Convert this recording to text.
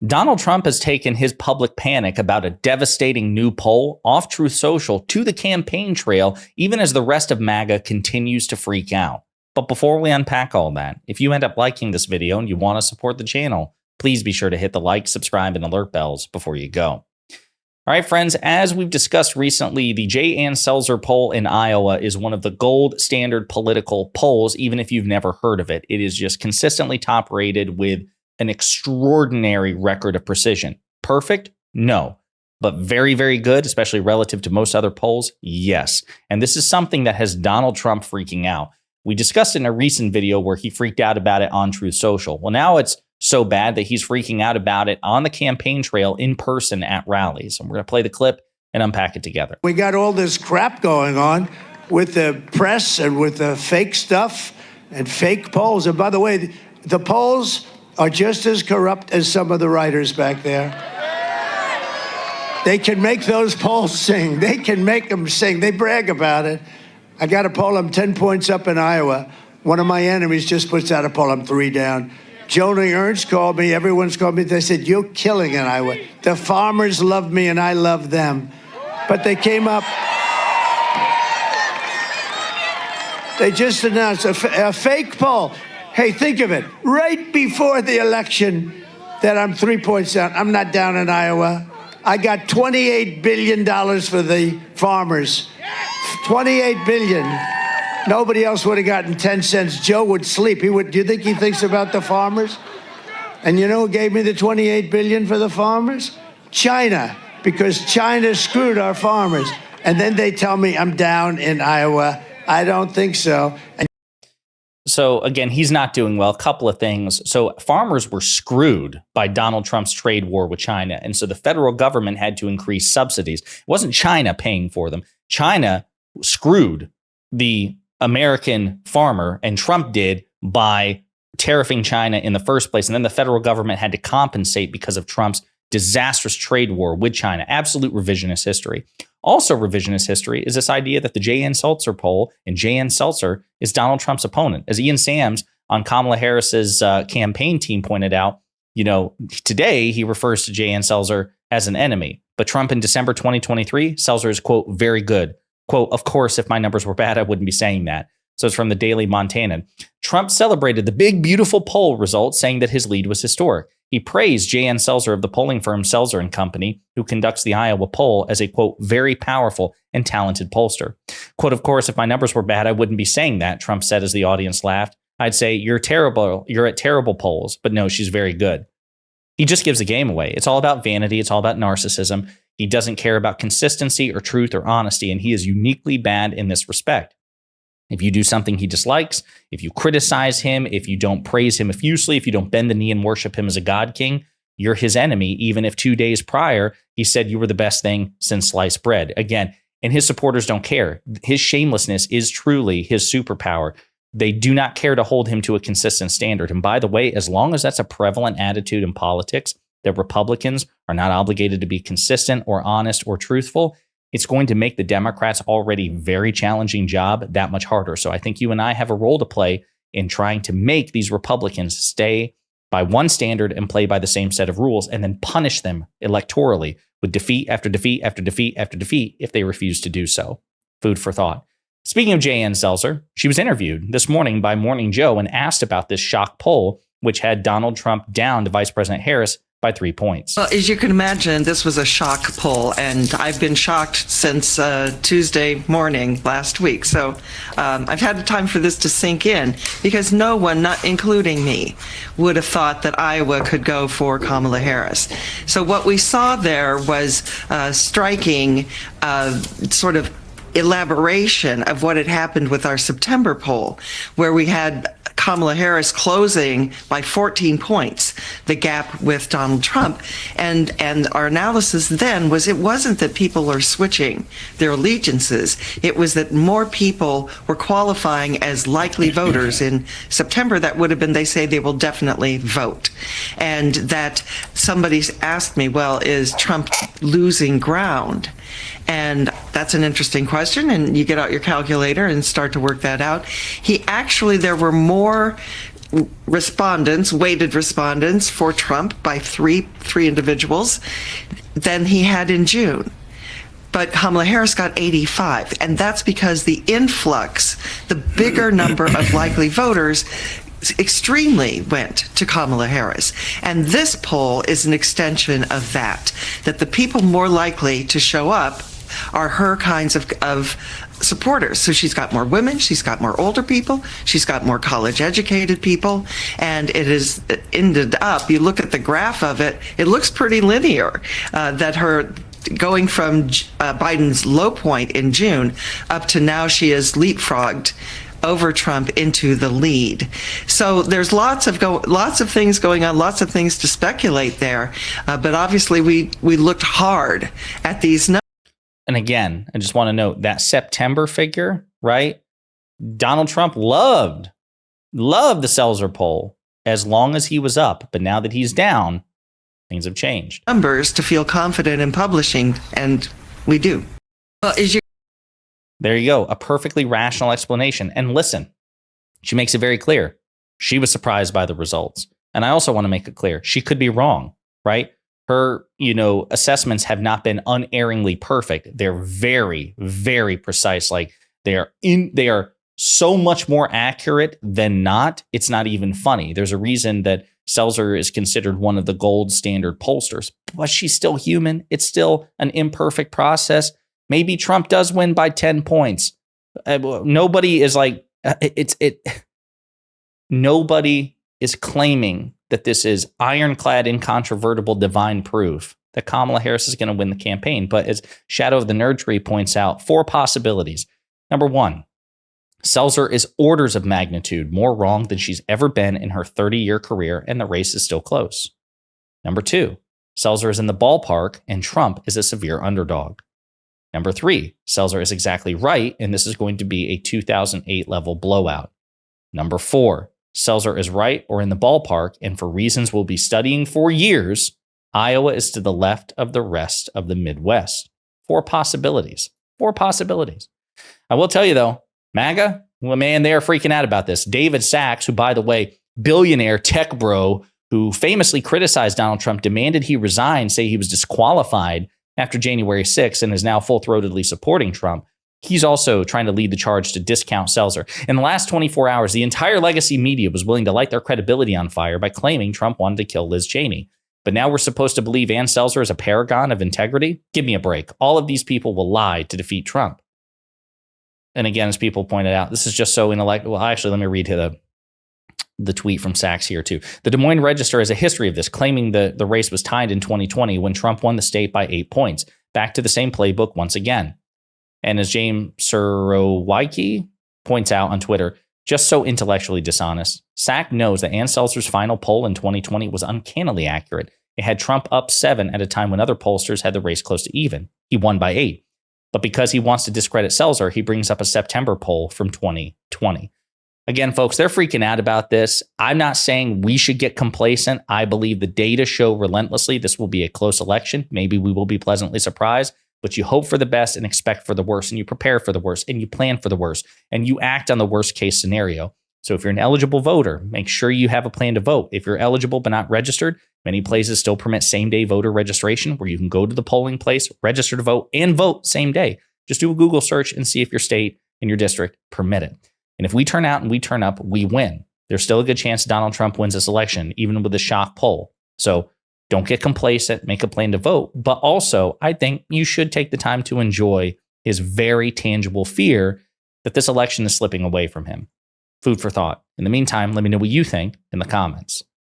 Donald Trump has taken his public panic about a devastating new poll off Truth Social to the campaign trail, even as the rest of MAGA continues to freak out. But before we unpack all that, if you end up liking this video and you want to support the channel, please be sure to hit the like, subscribe, and alert bells before you go. All right, friends, as we've discussed recently, the J. Ann Selzer poll in Iowa is one of the gold standard political polls, even if you've never heard of it. It is just consistently top rated with an extraordinary record of precision. Perfect? No. But very, very good, especially relative to most other polls? Yes. And this is something that has Donald Trump freaking out. We discussed in a recent video where he freaked out about it on Truth Social. Well, now it's so bad that he's freaking out about it on the campaign trail in person at rallies. And we're going to play the clip and unpack it together. We got all this crap going on with the press and with the fake stuff and fake polls. And by the way, the polls are just as corrupt as some of the writers back there. They can make those polls sing. They can make them sing. They brag about it. I got a poll, I'm 10 points up in Iowa. One of my enemies just puts out a poll, I'm 3 down. Joni Ernst called me, everyone's called me. They said, you're killing in Iowa. The farmers love me and I love them. But they came up, they just announced a fake poll. Hey, think of it, right before the election that I'm 3 points down. I'm not down in Iowa. I got $28 billion for the farmers. $28 billion. Nobody else would have gotten 10 cents. Joe would sleep. Do you think he thinks about the farmers? And you know who gave me the $28 billion for the farmers? China, because China screwed our farmers. And then they tell me I'm down in Iowa. I don't think so. So again, he's not doing well. A couple of things. So farmers were screwed by Donald Trump's trade war with China. And so the federal government had to increase subsidies. It wasn't China paying for them. China screwed the American farmer, and Trump did, by tariffing China in the first place. And then the federal government had to compensate because of Trump's disastrous trade war with China. Absolute revisionist history. Also revisionist history is this idea that the J. Ann Selzer poll, and J. Ann Selzer is Donald Trump's opponent. As Ian Sams on Kamala Harris's campaign team pointed out, today he refers to J. Ann Selzer as an enemy. But Trump in December 2023, Selzer is, quote, very good. Quote, of course, if my numbers were bad, I wouldn't be saying that. So it's from the Daily Montanan. Trump celebrated the big, beautiful poll results, saying that his lead was historic. He praised J. Ann Selzer of the polling firm Selzer and Company, who conducts the Iowa poll, as a, quote, very powerful and talented pollster. Quote, of course, if my numbers were bad, I wouldn't be saying that, Trump said as the audience laughed. I'd say, you're terrible. You're at terrible polls. But no, she's very good. He just gives the game away. It's all about vanity. It's all about narcissism. He doesn't care about consistency or truth or honesty, and he is uniquely bad in this respect. If you do something he dislikes, if you criticize him, if you don't praise him effusively, if you don't bend the knee and worship him as a God king, you're his enemy, even if 2 days prior he said you were the best thing since sliced bread. Again, and his supporters don't care. His shamelessness is truly his superpower. They do not care to hold him to a consistent standard. And by the way, as long as that's a prevalent attitude in politics, that Republicans are not obligated to be consistent or honest or truthful, it's going to make the Democrats' already very challenging job that much harder. So I think you and I have a role to play in trying to make these Republicans stay by one standard and play by the same set of rules, and then punish them electorally with defeat after defeat after defeat after defeat if they refuse to do so. Food for thought. Speaking of J. Ann Selzer, she was interviewed this morning by Morning Joe and asked about this shock poll, which had Donald Trump down to Vice President Harris by 3 points. Well, as you can imagine, this was a shock poll, and I've been shocked since Tuesday morning last week. So I've had time for this to sink in, because no one, not including me, would have thought that Iowa could go for Kamala Harris. So what we saw there was striking sort of elaboration of what had happened with our September poll, where we had Kamala Harris closing by 14 points the gap with Donald Trump. And our analysis then was, it wasn't that people are switching their allegiances. It was that more people were qualifying as likely voters in September. That would have been, they say they will definitely vote. And that somebody's asked me, well, is Trump losing ground? And that's an interesting question, and you get out your calculator and start to work that out. He actually, there were more respondents, weighted respondents for Trump by three individuals than he had in June. But Kamala Harris got 85, and that's because the influx, the bigger number of likely voters, extremely went to Kamala Harris. And this poll is an extension of that the people more likely to show up are her kinds of supporters. So she's got more women, she's got more older people, she's got more college educated people, and it has ended up, you look at the graph of it, it looks pretty linear, that her going from Biden's low point in June up to now, she has leapfrogged over Trump into the lead. So there's lots of things going on, lots of things to speculate there. But obviously, we looked hard at these numbers. And again, I just want to note that September figure, right? Donald Trump loved the Seltzer poll as long as he was up, but now that he's down, things have changed. Numbers to feel confident in publishing, and we do. Well, there you go. A perfectly rational explanation. And listen, she makes it very clear. She was surprised by the results. And I also want to make it clear, she could be wrong, right? Her, assessments have not been unerringly perfect. They're very, very precise. Like they are so much more accurate than not. It's not even funny. There's a reason that Seltzer is considered one of the gold standard pollsters, but she's still human. It's still an imperfect process. Maybe Trump does win by 10 points. Nobody is nobody is claiming that this is ironclad, incontrovertible, divine proof that Kamala Harris is going to win the campaign. But as Shadow of the Nerd Tree points out, 4 possibilities. Number 1, Seltzer is orders of magnitude more wrong than she's ever been in her 30-year career, and the race is still close. Number 2, Seltzer is in the ballpark, and Trump is a severe underdog. Number 3, Seltzer is exactly right, and this is going to be a 2008 level blowout. Number 4, Seltzer is right or in the ballpark, and for reasons we'll be studying for years, Iowa is to the left of the rest of the Midwest. 4 possibilities. 4 possibilities. I will tell you, though, MAGA, well, man, they are freaking out about this. David Sachs, who, by the way, billionaire tech bro, who famously criticized Donald Trump, demanded he resign, say he was disqualified after January 6th, and is now full-throatedly supporting Trump. He's also trying to lead the charge to discount Seltzer. In the last 24 hours, the entire legacy media was willing to light their credibility on fire by claiming Trump wanted to kill Liz Cheney. But now we're supposed to believe Ann Seltzer is a paragon of integrity? Give me a break. All of these people will lie to defeat Trump. And again, as people pointed out, this is just so intellectual. Well, actually, let me read the tweet from Sachs here, too. The Des Moines Register has a history of this, claiming the race was tied in 2020 when Trump won the state by 8 points. Back to the same playbook once again. And as James Surowiecki points out on Twitter, just so intellectually dishonest, Sachs knows that Ann Seltzer's final poll in 2020 was uncannily accurate. It had Trump up 7 at a time when other pollsters had the race close to even. He won by 8. But because he wants to discredit Seltzer, he brings up a September poll from 2020. Again, folks, they're freaking out about this. I'm not saying we should get complacent. I believe the data show relentlessly this will be a close election. Maybe we will be pleasantly surprised, but you hope for the best and expect for the worst, and you prepare for the worst, and you plan for the worst, and you act on the worst case scenario. So if you're an eligible voter, make sure you have a plan to vote. If you're eligible but not registered, many places still permit same-day voter registration where you can go to the polling place, register to vote, and vote same day. Just do a Google search and see if your state and your district permit it. And if we turn out and we turn up, we win. There's still a good chance Donald Trump wins this election, even with a shock poll. So don't get complacent, make a plan to vote. But also, I think you should take the time to enjoy his very tangible fear that this election is slipping away from him. Food for thought. In the meantime, let me know what you think in the comments.